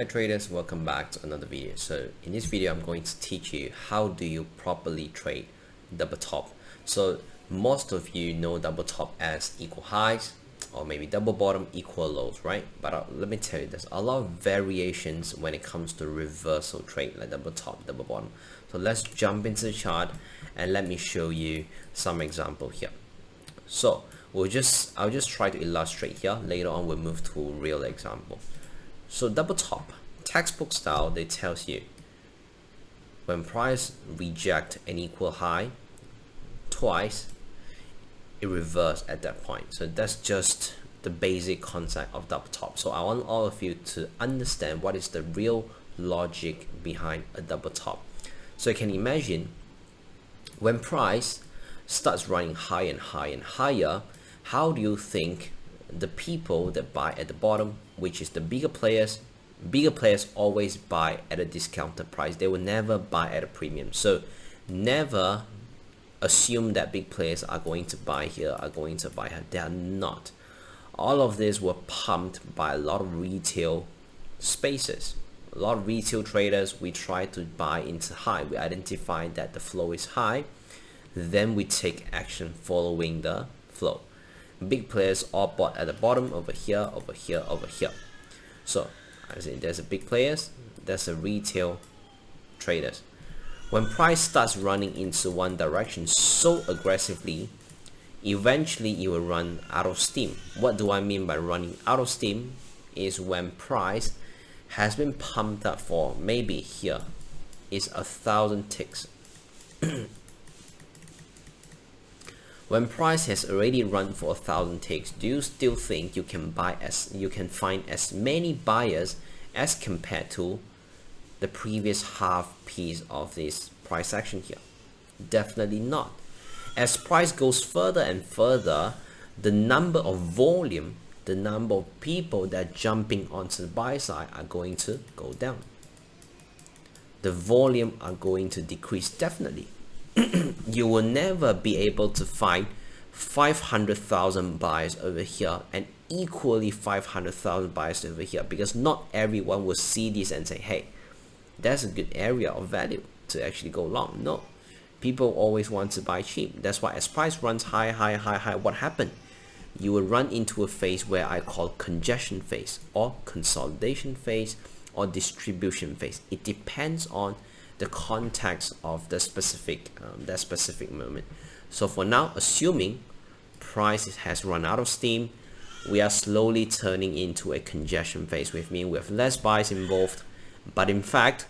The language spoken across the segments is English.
Hi traders, welcome back to another video. So in this video I'm going to teach you how do you properly trade double top. So most of you know double top as equal highs or maybe double bottom equal lows, right? But let me tell you, there's a lot of variations when it comes to reversal trade like double top, double bottom. So let's jump into the chart and let me show you some example here. So I'll just try to illustrate here. Later on we'll move to a real example. So double top, textbook style, they tells you when price reject an equal high twice, it reverse at that point. So that's just the basic concept of double top. So I want all of you to understand what is the real logic behind a double top. So you can imagine when price starts running higher and higher and higher, how do you think the people that buy at the bottom, which is the bigger players always buy at a discounted price? They will never buy at a premium. So never assume that big players are going to buy here, are going to buy here. They are not. All of this were pumped by a lot of retail spaces. A lot of retail traders, we try to buy into high. We identify that the flow is high, then we take action following the flow. Big players all bought at the bottom, over here, over here, over here. So I say there's a big players, there's a retail traders. When price starts running into one direction so aggressively, eventually it will run out of steam. What do I mean by running out of steam? Is when price has been pumped up for maybe here is 1,000 ticks. When price has already run for 1,000 ticks, do you still think you can find as many buyers as compared to the previous half piece of this price action here? Definitely not. As price goes further and further, the number of volume, the number of people that are jumping onto the buy side are going to go down. The volume are going to decrease definitely. You will never be able to find 500,000 buyers over here and equally 500,000 buyers over here, because not everyone will see this and say, hey, that's a good area of value to actually go long. No, people always want to buy cheap. That's why as price runs high, what happened? You will run into a phase where I call congestion phase or consolidation phase or distribution phase. It depends on the context of the specific that specific moment. So for now, assuming price has run out of steam, we are slowly turning into a congestion phase, with mean we have less buyers involved, but in fact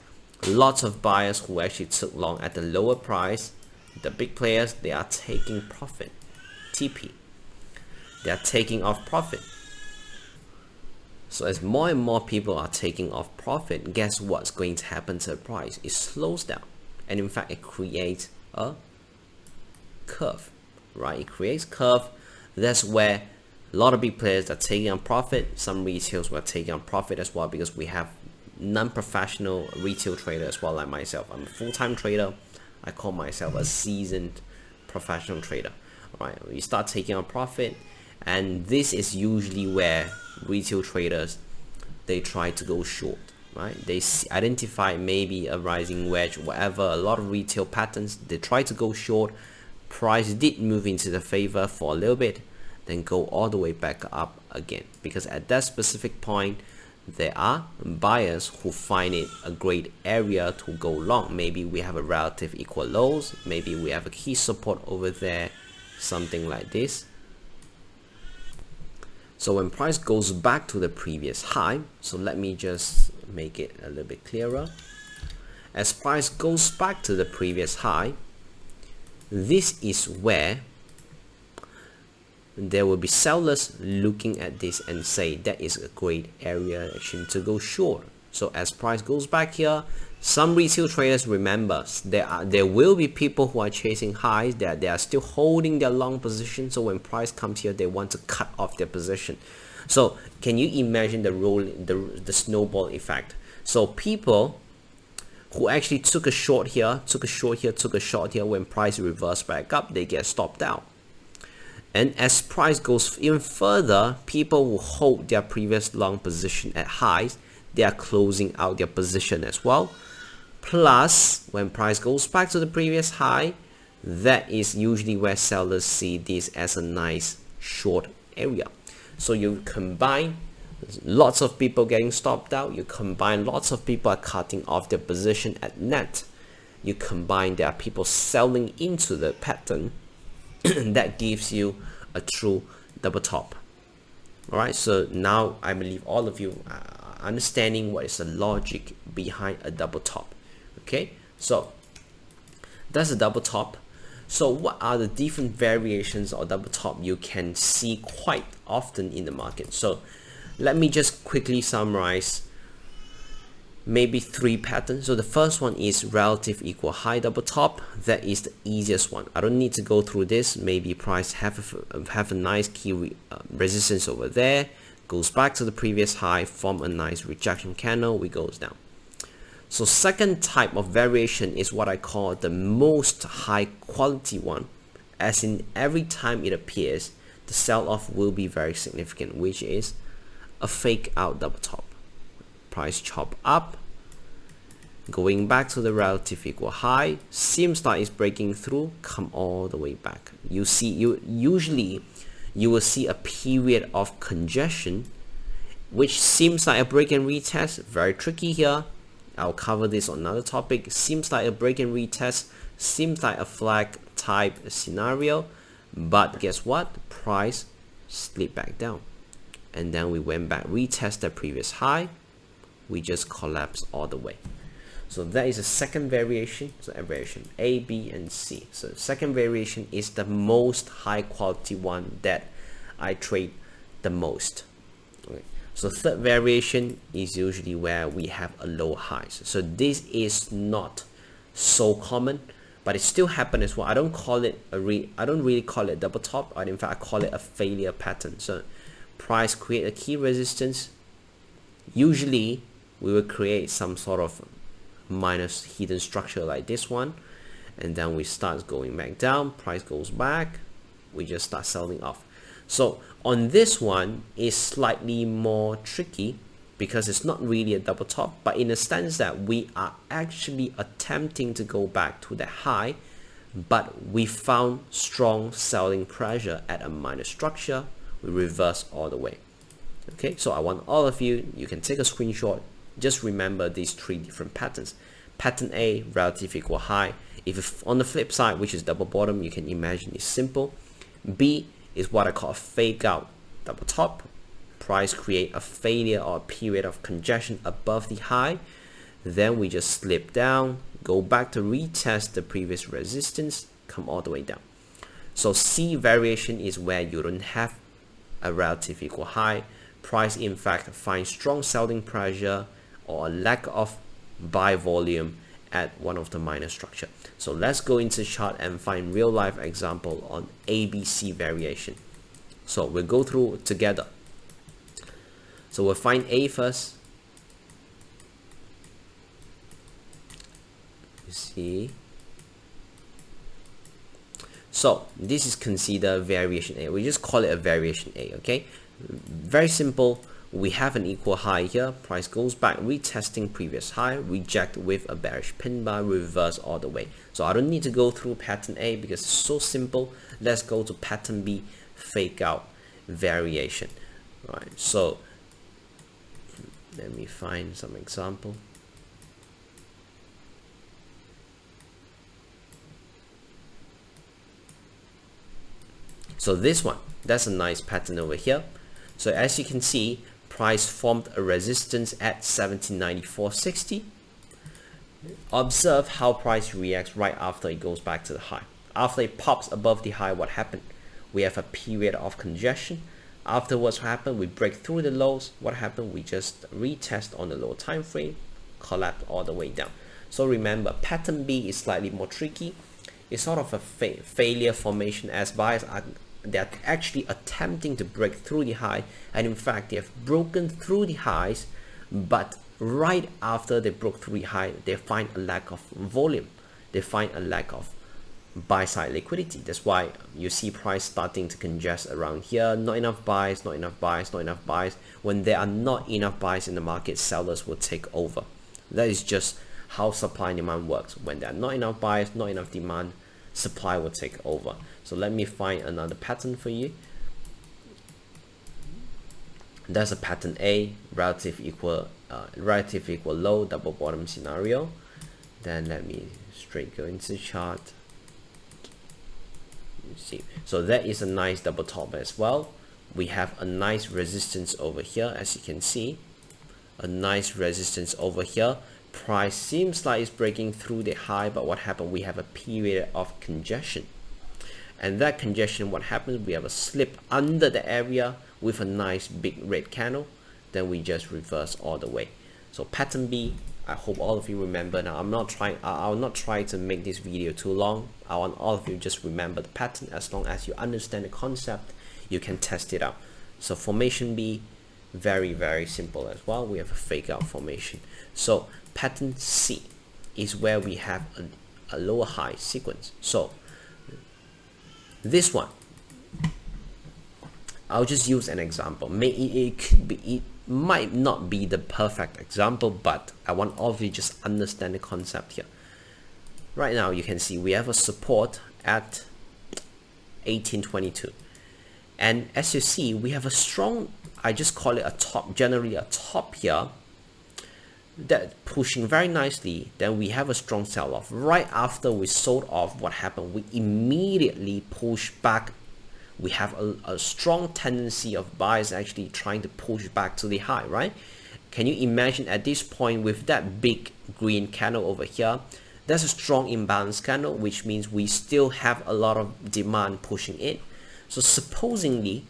lots of buyers who actually took long at the lower price. The big players, they are taking profit, TP, they are taking off profit. So as more and more people are taking off profit, guess what's going to happen to the price? It slows down, and in fact it creates a curve, right? It creates curve. That's where a lot of big players are taking on profit. Some retails were taking on profit as well, because we have non-professional retail traders as well, like myself. I'm a full-time trader. I call myself a seasoned professional trader. Right? We start taking on profit, and this is usually where retail traders, they try to go short, right? They identify maybe a rising wedge, whatever, a lot of retail patterns, they try to go short. Price did move into the favor for a little bit, then go all the way back up again, because at that specific point there are buyers who find it a great area to go long. Maybe we have a relative equal lows, maybe we have a key support over there, something like this. So when price goes back to the previous high, so let me just make it a little bit clearer. As price goes back to the previous high, this is where there will be sellers looking at this and say that is a great area actually to go short. So as price goes back here, some retail traders, remember, there will be people who are chasing highs, that they are still holding their long position. So when price comes here, they want to cut off their position. So can you imagine the snowball effect? So people who actually took a short here, took a short here, took a short here, when price reverse back up, they get stopped out. And as price goes even further, people will hold their previous long position at highs, they are closing out their position as well. Plus, when price goes back to the previous high, that is usually where sellers see this as a nice short area. So you combine lots of people getting stopped out, you combine lots of people are cutting off their position at net, you combine there are people selling into the pattern, that gives you a true double top. Alright, so now I believe all of you are understanding what is the logic behind a double top. Okay, so that's a double top. So what are the different variations of double top you can see quite often in the market? So let me just quickly summarize maybe 3 patterns. So the first one is relative equal high double top. That is the easiest one. I don't need to go through this. Maybe price have a nice key resistance over there, goes back to the previous high, form a nice rejection candle, we goes down. So second type of variation is what I call the most high quality one, as in every time it appears, the sell-off will be very significant, which is a fake out double top. Price chop up, going back to the relative equal high, seems like it's breaking through, come all the way back. You see, usually you will see a period of congestion, which seems like a break and retest. Very tricky here. I'll cover this on another topic. Seems like a break and retest, seems like a flag type scenario, but guess what? Price slipped back down, and then we went back, retest the previous high, we just collapse all the way. So that is a second variation. So a variation A, B, and C. So second variation is the most high quality one that I trade the most. Okay. So third variation is usually where we have a low highs. So this is not so common, but it still happens as well. I don't call it I don't really call it double top, or in fact I call it a failure pattern. So price create a key resistance. Usually we will create some sort of minus hidden structure like this one, and then we start going back down, price goes back, we just start selling off. So on this one is slightly more tricky because it's not really a double top, but in the sense that we are actually attempting to go back to the high, but we found strong selling pressure at a minor structure, we reverse all the way. Okay, so I want all of you, you can take a screenshot, just remember these 3 different patterns. Pattern A, relative equal high. If on the flip side, which is double bottom, you can imagine it's simple. B is what I call a fake out double top. Price create a failure or a period of congestion above the high, then we just slip down, go back to retest the previous resistance, come all the way down. So C variation is where you don't have a relative equal high, price in fact finds strong selling pressure or a lack of buy volume at one of the minor structure. So let's go into chart and find real life example on ABC variation. So we'll go through together. So we'll find A first. You see. So this is considered variation A. We just call it a variation A, okay? Very simple. We have an equal high here, price goes back, retesting previous high, reject with a bearish pin bar, reverse all the way. So I don't need to go through pattern A because it's so simple. Let's go to pattern B, fake out variation. All right, so let me find some example. So this one, that's a nice pattern over here. So as you can see, price formed a resistance at 1794.60. Observe how price reacts right after it goes back to the high. After it pops above the high, what happened? We have a period of congestion. Afterwards, what happened? We break through the lows. What happened? We just retest on the low time frame, collapse all the way down. So remember, pattern B is slightly more tricky. It's sort of a failure formation, as buyers are they're actually attempting to break through the high, and in fact they have broken through the highs, but right after they broke through the high, they find a lack of volume, they find a lack of buy side liquidity. That's why you see price starting to congest around here. Not enough buys, not enough buys, not enough buys. When there are not enough buys in the market, sellers will take over. That is just how supply and demand works. When there are not enough buys, not enough demand, supply will take over. So let me find another pattern for you. That's a pattern A, relative equal low, double bottom scenario. Then let me straight go into the chart. You see, so that is a nice double top as well. We have a nice resistance over here, as you can see, a nice resistance over here. Price seems like it's breaking through the high, but what happened? We have a period of congestion, and that congestion, what happens? We have a slip under the area with a nice big red candle. Then we just reverse all the way. So pattern B, I hope all of you remember. Now I'll not try to make this video too long. I want all of you just remember the pattern. As long as you understand the concept, you can test it out. So formation B, very simple as well. We have a fake out formation. So pattern C is where we have a lower high sequence. So this one, I'll just use an example. It might not be the perfect example, but I want all of you just understand the concept here. Right now, you can see we have a support at 1822, and as you see, we have a strong, I just call it a top, generally a top here, that pushing very nicely. Then we have a strong sell-off. Right after we sold off, what happened? We immediately push back. We have a strong tendency of buyers actually trying to push back to the high, right? Can you imagine at this point with that big green candle over here? That's a strong imbalance candle, which means we still have a lot of demand pushing in. So supposedly,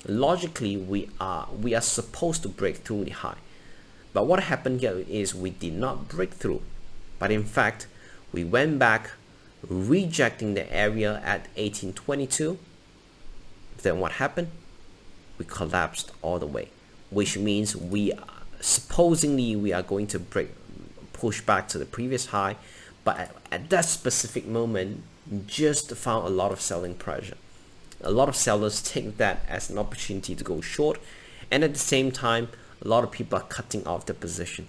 logically, we are supposed to break through the high. But what happened here is we did not break through, but in fact, we went back, rejecting the area at 1822. Then what happened? We collapsed all the way, which means supposedly we are going to push back to the previous high, but at that specific moment, just found a lot of selling pressure. A lot of sellers take that as an opportunity to go short, and at the same time, a lot of people are cutting off the position.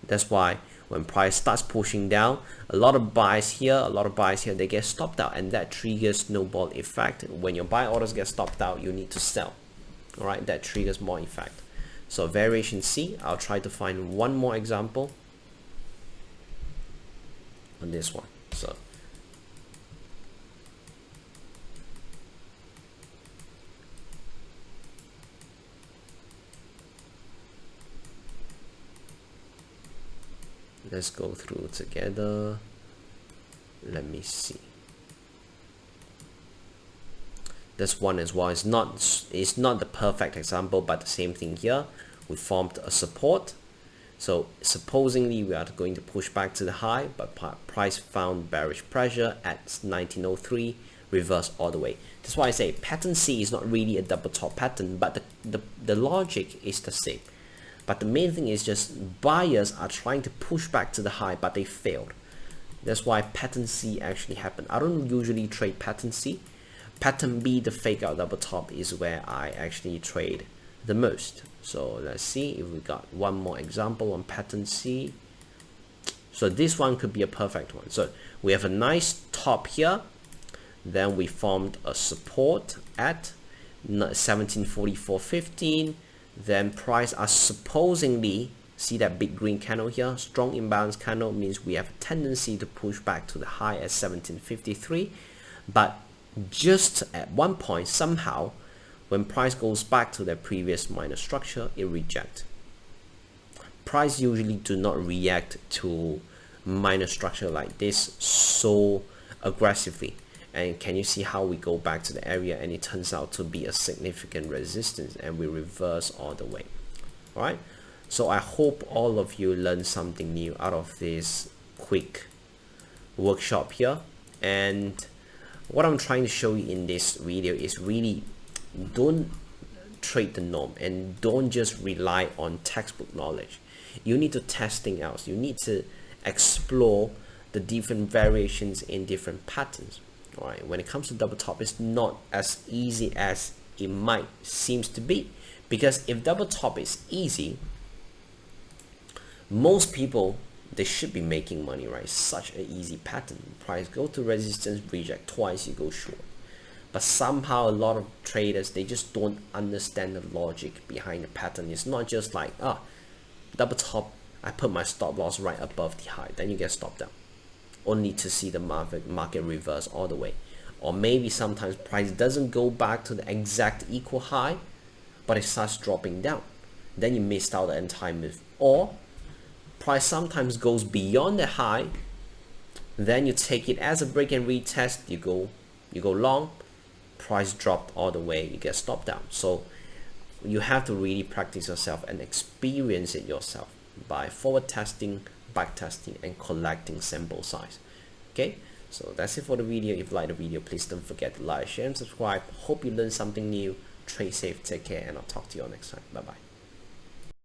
That's why when price starts pushing down, a lot of buys here, they get stopped out, and that triggers snowball effect. When your buy orders get stopped out, you need to sell. All right, that triggers more effect. So variation C, I'll try to find one more example on this one. So let's go through together. Let me see. This one as well is not the perfect example, but the same thing here. We formed a support. So supposedly we are going to push back to the high, but price found bearish pressure at 1903, reverse all the way. That's why I say pattern C is not really a double top pattern, but the logic is the same. But the main thing is just buyers are trying to push back to the high, but they failed. That's why pattern C actually happened. I don't usually trade pattern C. Pattern B, the fake out double top, is where I actually trade the most. So let's see if we got one more example on pattern C. So this one could be a perfect one. So we have a nice top here. Then we formed a support at 1744.15. Then price are supposedly, see that big green candle here, strong imbalance candle, means we have a tendency to push back to the high at 1753. But just at one point, somehow, when price goes back to their previous minor structure, it rejects. Price usually do not react to minor structure like this so aggressively. And can you see how we go back to the area and it turns out to be a significant resistance and we reverse all the way. All right, so I hope all of you learned something new out of this quick workshop here. And what I'm trying to show you in this video is really don't trade the norm and don't just rely on textbook knowledge. You need to test things out. You need to explore the different variations in different patterns. All right, when it comes to double top, it's not as easy as it might seems to be, because if double top is easy, most people, they should be making money, right? Such an easy pattern. Price go to resistance, reject twice, you go short. But somehow a lot of traders, they just don't understand the logic behind the pattern. It's not just like, double top, I put my stop loss right above the high, then you get stopped down, only to see the market reverse all the way. Or maybe sometimes price doesn't go back to the exact equal high, but it starts dropping down, then you missed out the entire move. Or price sometimes goes beyond the high, then you take it as a break and retest, you go long, price dropped all the way, you get stopped down. So you have to really practice yourself and experience it yourself by forward testing, back testing, and collecting sample size. Okay, so that's it for the video. If you like the video, please don't forget to like, share, and subscribe. Hope you learned something new. Trade safe, take care, and I'll talk to you all next time. Bye bye.